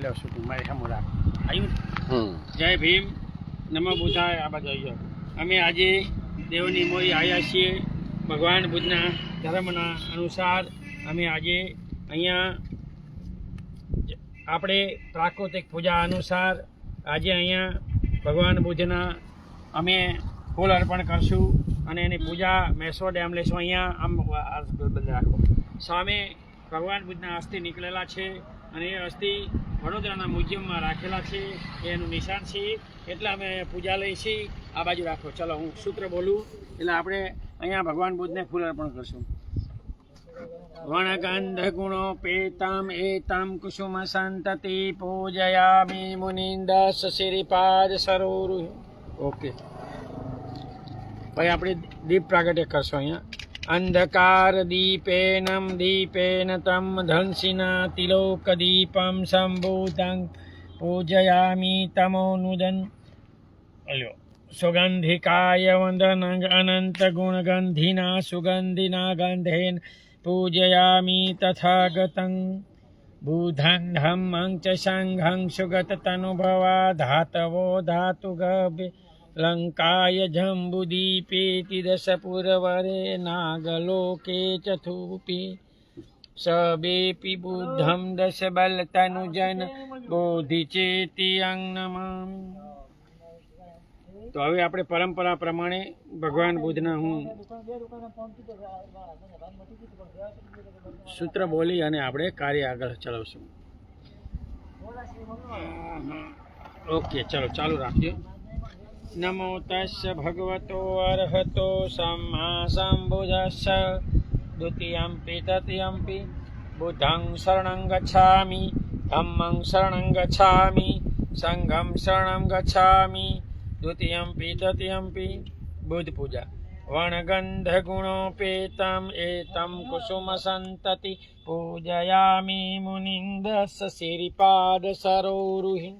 લો shooting મારી સામે રાખ આવ્યું. જય ભીમ, નમો બુદ્ધાય. આ બાજુ આવી અમે આજે દેવની મોરી આવ્યા છીએ. ભગવાન બુદ્ધના ધર્મના અનુસાર અમે આજે અહીંયા આપણે પ્રાકૃતિક પૂજા અનુસાર આજે અહીંયા ભગવાન બુદ્ધના અમે ફૂલ અર્પણ કરશું અને એની પૂજા મેસો ડેમ લેશું. અહીંયા આમ બંધ રાખો. સામે ભગવાન બુદ્ધના અસ્થિ નીકળેલા છે અને એ અસ્થિ વડોદરાના મ્યુઝિયમમાં રાખેલા છે. એનું નિશાન છે એટલે અમે અહીંયા પૂજા લઈએ છીએ. આ બાજુ રાખો. ચલો હું સૂત્ર બોલું એટલે આપણે અહીંયા ભગવાન બુદ્ધને ફૂલ અર્પણ કરશું. વણગંધ ગુણો પેતમ એતમ કુસુમ સંતતિ પૂજયામિ મુનિન્દસ શ્રીપાદ સરોરુ. ઓકે ભાઈ આપણે દીપ પ્રાગટ્ય કરશો અહીંયા. અંધકાર દીપેનમ દીપેન તમ ધનસિના તિલોક દીપમ સંબોધં પૂજયામિ તમોનુદન. અલ્યો સુગંધિકાય વંદન અનંત ગુણગંધિના સુગંધિના ગંધેન પૂજયામિ તથાગતં. બુધં ધમ્મં ચ સંઘં સુગત તનુભવા ધાતવો ધાતુગભ્ય લંકાય જંબુદીપેતિ દશપુરવરે નાગલોકે ચથુપી સબેપી બુદ્ધં દશબલતનુજન બોધિચેતિ અંગનમામિ. તો હવે આપણે પરંપરા પ્રમાણે ભગવાન બુદ્ધના હું સૂત્ર બોલી અને આપણે કાર્ય આગળ ચલાવશું. ઓકે ચલો ચાલુ રાખજો. નમો તસ્સ ભગવતો અર્હતો સમ્મા સંબુદ્ધસ્સ દ્વિતીયંપિ તૃતીયંપિ બુદ્ધં શરણં ગચ્છામિ ધમ્મં શરણં ગચ્છામિ સંઘં શરણં ગચ્છામિ દ્વિતીયંપિ તૃતીયંપિ. બુદ્ધ પૂજા. વણગંધ ગુણોપેતમ એતમ કુસુમ સંતતિ પૂજયામિ મુનિન્દસ શ્રીપાદ સરોરુહિ.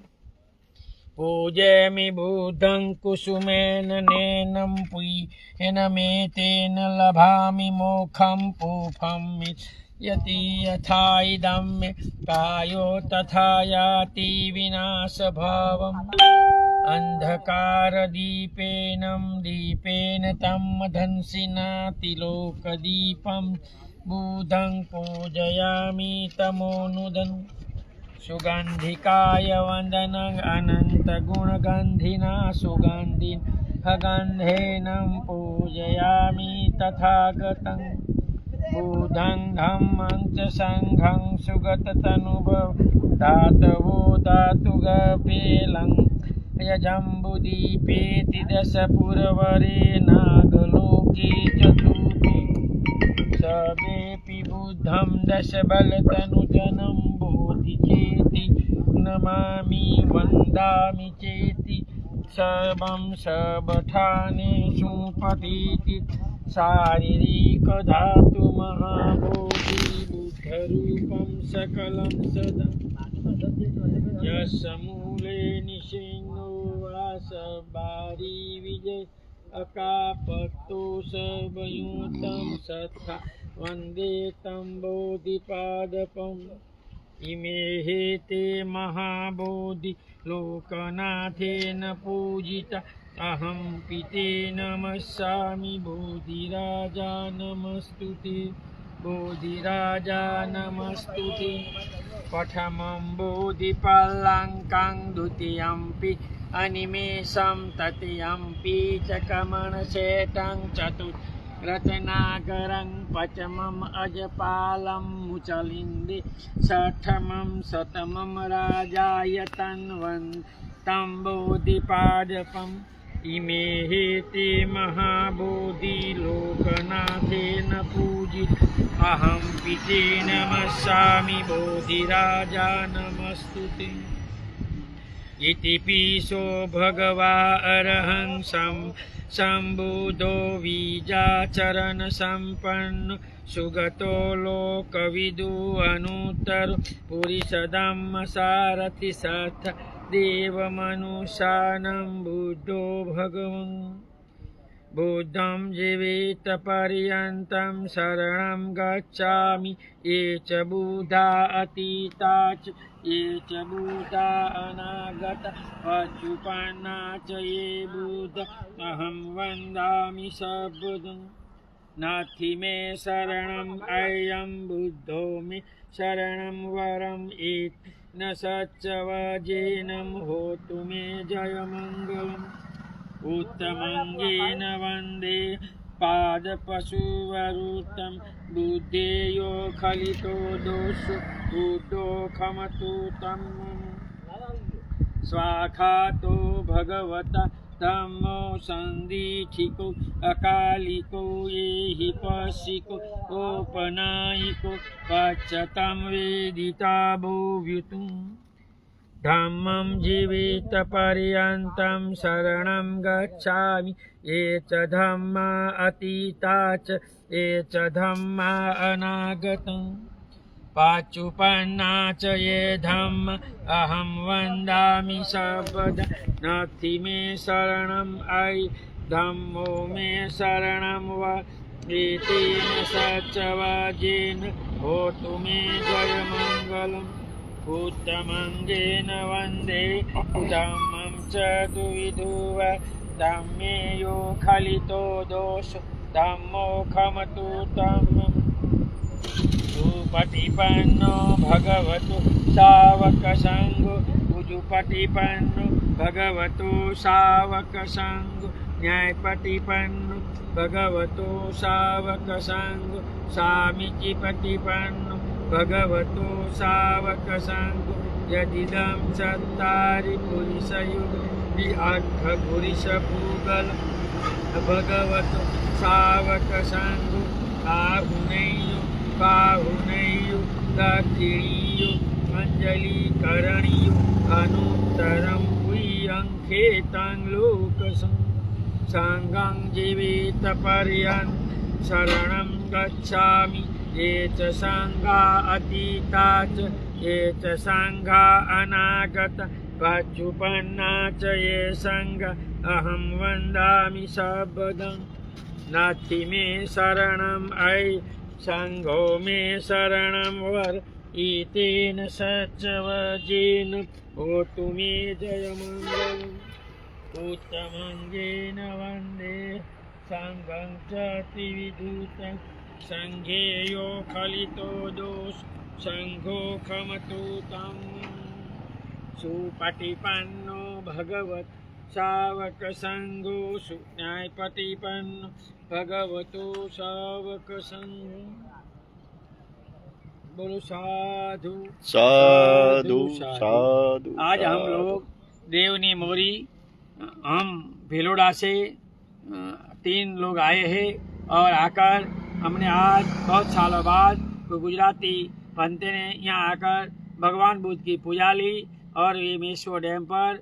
પૂજયામિ બુદ્ધં કુસુમેન નેનમ પુય્યેન મેતેન લભામિ મોક્ષં પૂફં યતિ યથા ઇદં મે કાયો તથા યાતિ વિનાશ ભાવમ. અંધકાર દીપેનમ દીપેન તમ ધનસિના તિલોક દીપમ બુધં પૂજયામિ તમોનુદન. સુગંધિકાય વંદન અનંત ગુણગંધિના સુગંધિન ગંધેનમ પૂજયામિ તથાગતં. બુધં ધમ્મં ચ સંઘં સુગત તનુભવ ધાતવો ધાતુગભ્યેલં જંબુદીપેતિ દશપુરવરે નાગલોકે ચતુર્ભી સબેપી બુદ્ધં દશબલતનુજनं બોધિચેતિ નમામિ વંદામિ ચેતિ. સબં સબઠાનેષુ પઠિતિ શારીરિક ધાતુ મહાબોધિ બુદ્ધરૂપં સકલં સદા. યસમૂલે નિષિન્નો વાસબારી વિજય અકાપતો સબયુતં સત્તા વંદે तं બોધિપાદપम्. ઇમે તે મહાબોધિ લોકનાથેન પૂજિતા અહં પિતે નમસ્સામિ. બોધિરાજા નમસ્તુતે બોધિરાજા નમસ્તુતે. પ્રથમં બોધિપલ્લંકં દ્વિતીયંપિ અનિમેષં તૃતીયંપિ ચ કમળશેટં ચતુર્થ રત્નાકરં પંચમં અજપાલં મુચલિન્દે ષષ્ઠમં સપ્તમં રાજાયતન્વન્तं બોધિપાદપम्. ઇમે તે મહાબોધિ લોકનાથેન પૂજિત અહં પિતે નમસ્સામિ. બોધિરાજા નમસ્તુતે. ઇતિપિસો ભગવા અરહં સંબુધો વિજાચરણ સંપન્ન સુગતો લોકવિદુ અનુત્તર પુરીષદમ્મ સારથિ સથ દેવ મનુષાનં બુદ્ધો ભગવં. बुद्धं जीवित पर्यन्तं शरणं गच्छामि ये च बुद्धा अतीता च ये च भूता अनागत पचुपन्ना च ये भूत अहं वन्दामि सबुदं नाथि मे शरणम् अयं बुद्धो मे शरणं वरम् एत् न सच्चवजेनं होतु मे जयमङ्गलम् उत्तमङ्गेन वन्दे पादपशुवरुतं बुद्धेयो खलितो दोषो भूतो खमतु तं स्वाखातो भगवता तमो सन्दीठिको अकालिको ये हि पशिको ओपनायिको पच्यतं वेदिता भूव्युतुम् धम्मं जीवितपर्यन्तं शरणं गच्छामि ये च धम्मा अतीता च ये च धम्मा अनागतं पाचुपन्ना च ये धम्म अहं वन्दामि सर्वदा नास्ति मे शरणम् अयि धम्मो मे शरणं वा एतेन सच्चवजेन होतु मे जयमङ्गलम् उत्तमङ्गेन वन्दे धम्मं च द्विविधुव धम्मेयो खलितो दोष धम्मो खमतु तं सुपटिपन्नो भगवतो सावकसङ्गो उजुपटिपन्नो भगवतो सावकसङ्गो न्यायपटिपन्नो भगवतो सावकसङ्गो सामीचिपटिपन्नो भगवतो सावकसङ्गो यदिदं चत्तारि पुरुषयुगल भगवतो सावकसङ्गो बाहुनैयो दक्षिणीयो अञ्जलिकरणीयो अनुत्तरं प्रियङ्खेतं लोकसङ्गं जीवितपर्यन्तं शरणं गच्छामि ये च सङ्घा अतीता च ये च सङ्घा अनागता पचुपन्ना च ये सङ्घ अहं वन्दामि सबदं नास्ति मे शरणम् अयि सङ्घो मे शरणं वर एतेन सच्चवजेन होतु मे जयमङ्गलम् उत्तमङ्गेन वन्दे सङ्घं च त्रिविधुतं सङ्घेयो खलितो दोष सङ्घो खमतु तं सुपटिपन्नो भगवत् सावकसङ्गो न्यायपटिपन्नो भगवतो सावकसङ्गो बोलो साधु साधु साधु। आज हम लोग देवनी मोरी हम भिलोड़ा से 3 लोग आए हैं और आकर हमने आज बहुत सालों बाद कोई गुजराती पंते ने यहाँ आकर भगवान बुद्ध की पूजा ली और ये मेश्वर डैम पर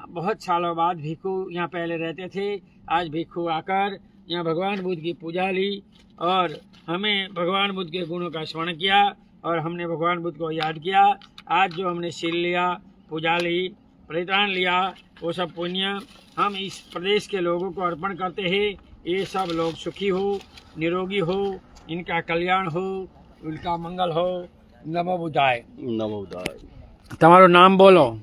बहुत सालों बाद भिक्षु यहाँ पहले रहते थे। आज भिक्षु आकर यहाँ भगवान बुद्ध की पूजा ली और हमें भगवान बुद्ध के गुणों का स्मरण किया और हमने भगवान बुद्ध को याद किया। आज जो हमने शील लिया, पूजा ली, परित्राण लिया, वो सब पुण्य हम इस प्रदेश के लोगों को अर्पण करते हैं। ये सब लोग सुखी हो, निरोगी हो, इनका कल्याण हो, उनका मंगल हो। नमो बुद्धाय। नमो बुद्धाय। તમારું નામ બોલો?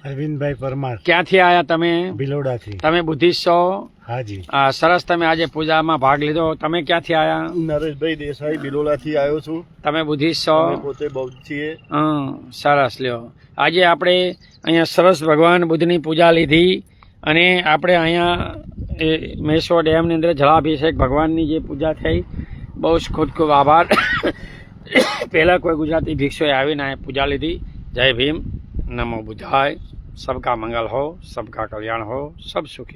અરવિંદભાઈ પરમાર। ક્યાંથી આયા તમે? ભિલોડાથી। તમે બુદ્ધિસ્ટ છો? હાજી। સરસ, તમે આજે પૂજામાં ભાગ લીધો। તમે ક્યાંથી આયા? નરેશભાઈ દેસાઈ ભિલોડાથી આવ્યો છું। તમે બુદ્ધિસ્ટ છો? અમે પોતે બૌદ્ધ છીએ। સરસ લ્યો। આજે આપણે અહીંયા સરસ ભગવાન બુદ્ધની પૂજા લીધી અને આપણે અહીંયા મેશ્વર ડેમની અંદર જળાભિષેક ભગવાનની જે પૂજા થઈ, બહુ ખૂબ ખૂબ આભાર। પહેલાં કોઈ ગુજરાતી ભિક્ષુએ આવીને પૂજા લીધી। जय भीम। नमो बुद्धाय। सबका मंगल हो, सबका कल्याण हो, सब सुखी।